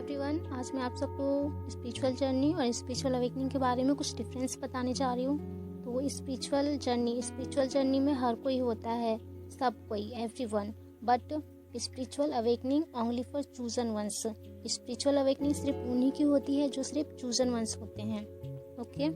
Everyone, आज मैं आप सबको स्पिरिचुअल जर्नी और स्पिरिचुअल अवेकनिंग के बारे में कुछ डिफरेंस बताने जा रही हूँ। तो स्पिरिचुअल जर्नी में हर कोई होता है, सब कोई, everyone, but spiritual awakening only for chosen ones. Spiritual awakening सिर्फ उन्हीं की होती है जो सिर्फ चूजन वंस होते हैं। ओके,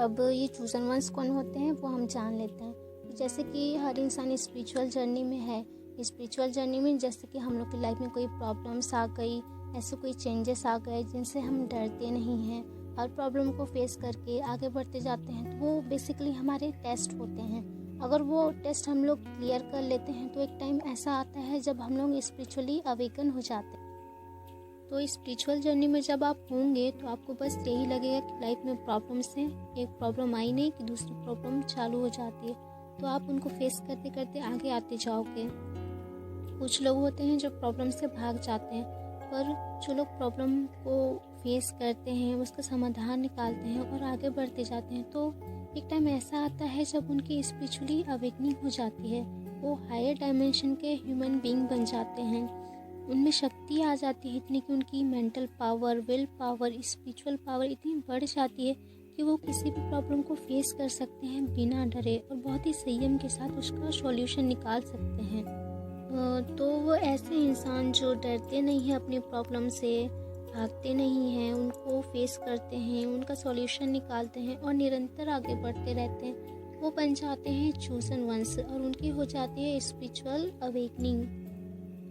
अब ये चूजन वंस कौन होते हैं वो हम जान लेते हैं। जैसे कि हर इंसान स्पिरिचुअल जर्नी में है। स्पिरिचुअल जर्नी में जैसे कि हम लोग की लाइफ में कोई प्रॉब्लम्स आ गई, ऐसे कोई चेंजेस आ गए जिनसे हम डरते नहीं हैं, हर प्रॉब्लम को फेस करके आगे बढ़ते जाते हैं, तो वो बेसिकली हमारे टेस्ट होते हैं। अगर वो टेस्ट हम लोग क्लियर कर लेते हैं तो एक टाइम ऐसा आता है जब हम लोग स्पिरिचुअली अवेकन हो जाते हैं। तो स्पिरिचुअल जर्नी में जब आप होंगे तो आपको बस यही लगेगा कि लाइफ में प्रॉब्लम्स हैं, एक प्रॉब्लम आई नहीं कि दूसरी प्रॉब्लम चालू हो जाती है, तो आप उनको फेस करते करते आगे आते जाओगे। कुछ लोग होते हैं जो प्रॉब्लम से भाग जाते हैं, पर जो लोग प्रॉब्लम को फेस करते हैं, उसका समाधान निकालते हैं और आगे बढ़ते जाते हैं, तो एक टाइम ऐसा आता है जब उनकी स्पिरिचुअली अवेकनिंग हो जाती है। वो हायर डायमेंशन के ह्यूमन बीइंग बन जाते हैं। उनमें शक्ति आ जाती है इतनी कि उनकी mental power, will power, spiritual power इतनी बढ़ जाती है कि वो किसी भी प्रॉब्लम को फेस कर सकते हैं बिना डरे और बहुत ही संयम के साथ उसका सॉल्यूशन निकाल सकते हैं। तो वो ऐसे इंसान जो डरते नहीं हैं अपनी प्रॉब्लम से, भागते नहीं हैं, उनको फेस करते हैं, उनका सॉल्यूशन निकालते हैं और निरंतर आगे बढ़ते रहते हैं, वो बन जाते हैं चूजन वंस और उनकी हो जाती है स्पिरिचुअल अवेकनिंग।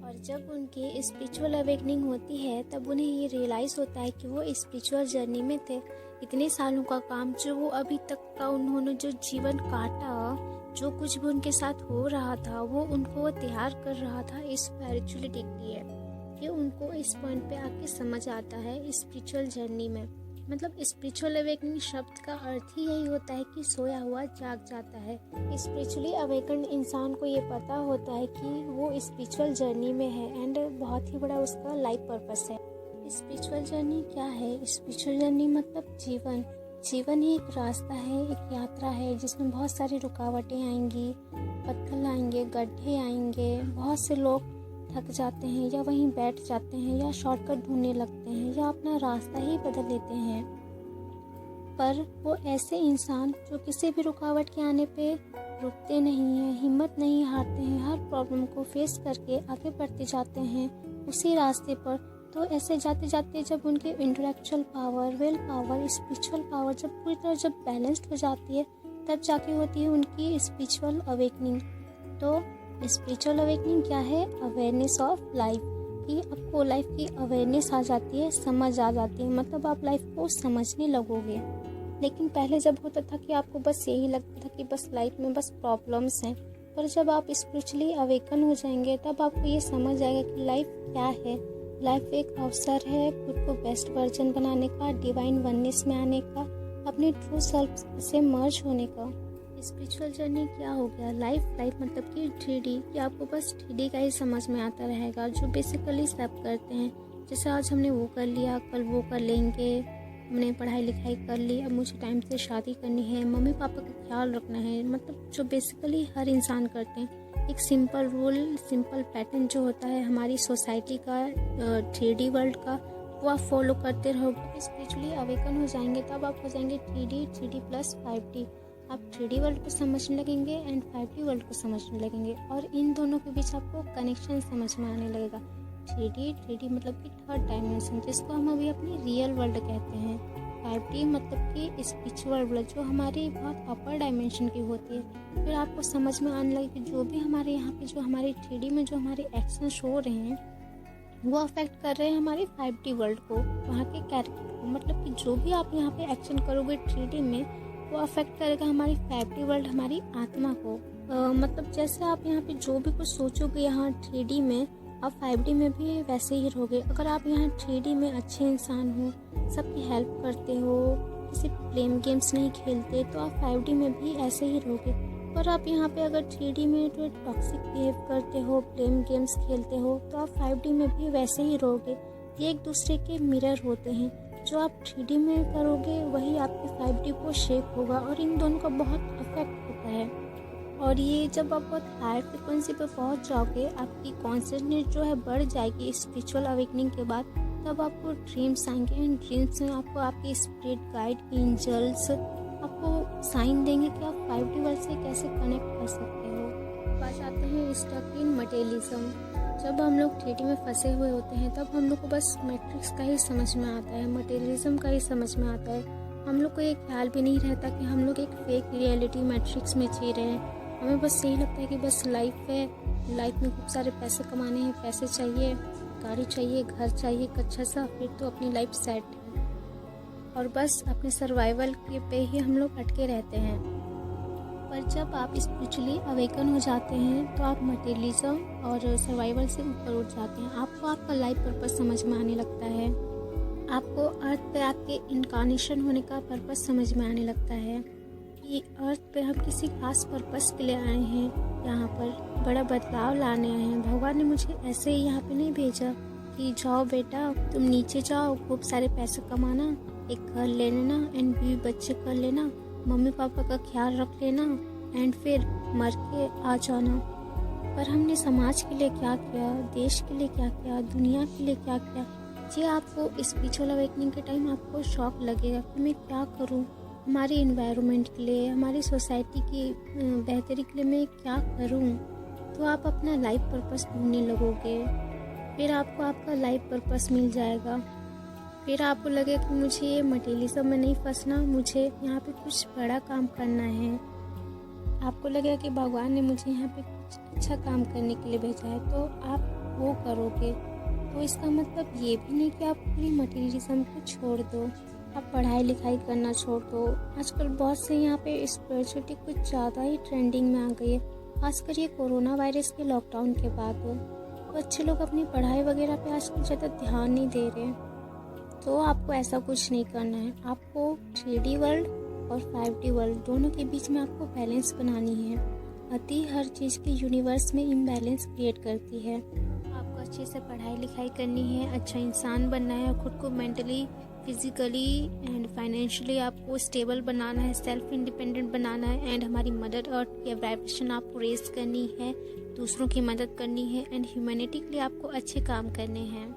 और जब उनकी स्पिरिचुअल अवेकनिंग होती है तब उन्हें ये रियलाइज़ होता है कि वो स्पिरिचुअल जर्नी में थे। इतने सालों का काम जो वो अभी तक का उन्होंने जो जीवन काटा, जो कुछ भी उनके साथ हो रहा था, वो उनको तैयार कर रहा था स्पिरिचुअलिटी के लिए। ये उनको इस पॉइंट पे आके समझ आता है स्पिरिचुअल जर्नी में। मतलब स्पिरिचुअल अवेकनिंग शब्द का अर्थ ही यही होता है कि सोया हुआ जाग जाता है। स्पिरिचुअली अवेकन्ड इंसान को ये पता होता है कि वो स्पिरिचुअल जर्नी में है एंड बहुत ही बड़ा उसका लाइफ पर्पस है। स्पिरिचुअल जर्नी क्या है? स्पिरिचुअल जर्नी मतलब जीवन ही एक रास्ता है, एक यात्रा है जिसमें बहुत सारी रुकावटें आएंगी, पत्थर आएंगे, गड्ढे आएंगे, बहुत से लोग थक जाते हैं या वहीं बैठ जाते हैं या शॉर्टकट ढूंढने लगते हैं या अपना रास्ता ही बदल लेते हैं। पर वो ऐसे इंसान जो किसी भी रुकावट के आने पे रुकते नहीं हैं, हिम्मत नहीं हारते हैं, हर प्रॉब्लम को फेस करके आगे बढ़ते जाते हैं उसी रास्ते पर। तो ऐसे जाते जाते जब उनके intellectual power, will power, spiritual power जब पूरी तरह जब बैलेंस्ड हो जाती है, तब जाके होती है उनकी स्पिरिचुअल अवेकनिंग। तो स्पिरिचुअल अवेकनिंग क्या है? अवेयरनेस ऑफ लाइफ, कि आपको लाइफ की अवेयरनेस आ जाती है, समझ आ जाती है, मतलब आप लाइफ को समझने लगोगे। लेकिन पहले जब होता था कि आपको बस यही लगता था कि बस लाइफ में बस प्रॉब्लम्स हैं, पर जब आप स्पिरिचुअली अवेकन हो जाएंगे तब आपको ये समझ आएगा कि लाइफ क्या है। लाइफ एक अवसर है खुद को बेस्ट वर्जन बनाने का, डिवाइन वननेस में आने का, अपने ट्रू सेल्फ से मर्ज होने का। स्पिरिचुअल जर्नी क्या हो गया? लाइफ मतलब कि 3D, कि आपको बस 3D का ही समझ में आता रहेगा, जो बेसिकली सब करते हैं। जैसे आज हमने वो कर लिया, कल वो कर लेंगे, हमने पढ़ाई लिखाई कर ली, अब मुझे टाइम से शादी करनी है, मम्मी पापा का ख्याल रखना है, मतलब जो बेसिकली हर इंसान करते हैं। एक सिंपल रूल, सिंपल पैटर्न जो होता है हमारी सोसाइटी का, 3D वर्ल्ड का, वो आप फॉलो करते रहोगे। स्पिरिचुअली अवेकन हो जाएंगे तब आप हो जाएंगे 3D प्लस 5D। आप 3D वर्ल्ड को समझने लगेंगे एंड 5D वर्ल्ड को समझने लगेंगे और इन दोनों के बीच आपको कनेक्शन समझ में आने लगेगा। 3D मतलब कि थर्ड डायमेंशन, जिसको हम अभी अपनी रियल वर्ल्ड कहते हैं। 5D मतलब कि स्पिरिचुअल वर्ल्ड, जो हमारी बहुत अपर डायमेंशन की होती है। फिर आपको समझ में आने लगे कि जो भी हमारे यहाँ पे जो हमारे 3D में जो हमारे एक्शंस हो रहे हैं वो अफेक्ट कर रहे हैं हमारे 5D वर्ल्ड को, वहाँ के कैरेक्टर को। मतलब कि जो भी आप यहाँ पे एक्शन करोगे 3D में, वो अफेक्ट करेगा हमारी 5D वर्ल्ड, हमारी आत्मा को। मतलब जैसे आप यहाँ पे जो भी कुछ सोचोगे यहाँ 3D में, आप 5D में भी वैसे ही रहोगे। अगर आप यहाँ 3D में अच्छे इंसान हो, सबकी हेल्प करते हो, किसी ब्लेम गेम्स नहीं खेलते, तो आप 5D में भी ऐसे ही रहोगे। पर आप यहाँ पे अगर 3D में जो टॉक्सिक बिहेव करते हो, ब्लेम गेम्स खेलते हो, तो आप 5D में भी वैसे ही रहोगे। ये एक दूसरे के मिरर होते हैं। जो आप 3D में करोगे वही आपके 5D को शेप होगा और इन दोनों का बहुत अफेक्ट होता है। और ये जब आप बहुत हाई फ्रिक्वेंसी पे पहुंच जाओगे, आपकी कॉन्शियसनेस जो है बढ़ जाएगी स्पिरिचुअल अवेकनिंग के बाद, तब आपको ड्रीम्स आएंगे। एंड ड्रीम्स में आपको आपके स्पिरिट गाइड एंजल्स आपको साइन देंगे कि आप 5D वर्ल्ड से कैसे कनेक्ट कर सकते हो। बात आते हैं स्टक इन मटेरियलिज्म। जब हम लोग 3D में फंसे हुए होते हैं तब हम लोग को बस मैट्रिक्स का ही समझ में आता है, मटेरियलिज्म का ही समझ में आता है। हम लोग को एक ख्याल भी नहीं रहता कि हम लोग एक फेक रियलिटी मैट्रिक्स में जी रहे हैं। हमें बस यही लगता है कि बस लाइफ है, लाइफ में खूब सारे पैसे कमाने हैं, पैसे चाहिए, गाड़ी चाहिए, घर चाहिए एक अच्छा सा, फिर तो अपनी लाइफ सेट है। और बस अपने सर्वाइवल के पे ही हम लोग अटके रहते हैं। पर जब आप स्पिरिचुअली अवेकन हो जाते हैं तो आप मटेरियलिज्म और सर्वाइवल से ऊपर उठ जाते हैं। आपको आपका लाइफ पर्पस समझ में आने लगता है। आपको अर्थ पे आपके इनकारनेशन होने का पर्पस समझ में आने लगता है कि अर्थ पे हम किसी खास पर्पस के लिए आए हैं, यहाँ पर बड़ा बदलाव लाने आए हैं। भगवान ने मुझे ऐसे ही यहाँ पे नहीं भेजा कि जाओ बेटा तुम नीचे जाओ, खूब सारे पैसे कमाना, एक घर ले लेना एंड बीवी बच्चे कर लेना, मम्मी पापा का ख्याल रख लेना एंड फिर मर के आ जाना। पर हमने समाज के लिए क्या किया, देश के लिए क्या किया, दुनिया के लिए क्या किया। जी आपको स्पिरिचुअल अवेकनिंग के टाइम आपको शौक लगेगा कि मैं क्या करूं, हमारे इन्वायरमेंट के लिए, हमारी सोसाइटी की बेहतरी के लिए मैं क्या करूं। तो आप अपना लाइफ पर्पस ढूंढने लगोगे, फिर आपको आपका लाइफ पर्पस मिल जाएगा। फिर आपको लगे कि मुझे ये मटेरियलिज्म में नहीं फंसना, मुझे यहाँ पे कुछ बड़ा काम करना है। आपको लगेगा कि भगवान ने मुझे यहाँ पे कुछ अच्छा काम करने के लिए भेजा है, तो आप वो करोगे। तो इसका मतलब ये भी नहीं कि आप पूरी मटेरियलिज्म को छोड़ दो, आप पढ़ाई लिखाई करना छोड़ दो। आजकल बहुत से यहाँ पे स्पिरिचुअलिटी कुछ ज़्यादा ही ट्रेंडिंग में आ गई है, खासकर ये कोरोना वायरस के लॉकडाउन के बाद। तो अच्छे लोग अपनी पढ़ाई वगैरह पे आजकल ज़्यादा ध्यान नहीं दे रहे। तो आपको ऐसा कुछ नहीं करना है। आपको 3D वर्ल्ड और 5D वर्ल्ड दोनों के बीच में आपको बैलेंस बनानी है। अति हर चीज़ के यूनिवर्स में इम्बैलेंस क्रिएट करती है। आपको अच्छे से पढ़ाई लिखाई करनी है, अच्छा इंसान बनना है, और खुद को मेंटली, फिजिकली एंड फाइनेंशियली आपको स्टेबल बनाना है, सेल्फ इंडिपेंडेंट बनाना है। एंड हमारी मदर अर्थ की वाइब्रेशन आपको रेज करनी है, दूसरों की मदद करनी है एंड ह्यूमैनिटी के लिए आपको अच्छे काम करने हैं।